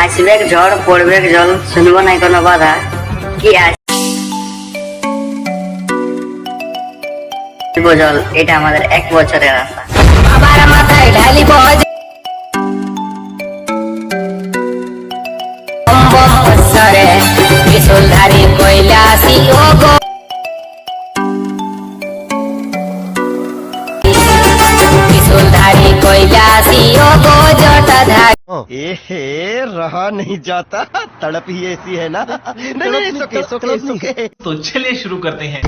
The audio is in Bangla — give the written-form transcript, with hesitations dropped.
আসবে ঝড় পড়বে জল শুনবো না কোনো বাধা কি আসবো জল এটা আমাদের 1 বছরের আশা আমার মাথায় ঢালিব বৎসরে ত্রিশূলধারী কৈলাসী ও গো ত্রিশূলধারী কৈলাসী ও গো জটাধারী रहा नहीं जाता तड़प ही ऐसी है ना नहीं, नहीं, नहीं, तो चलिए शुरू करते हैं।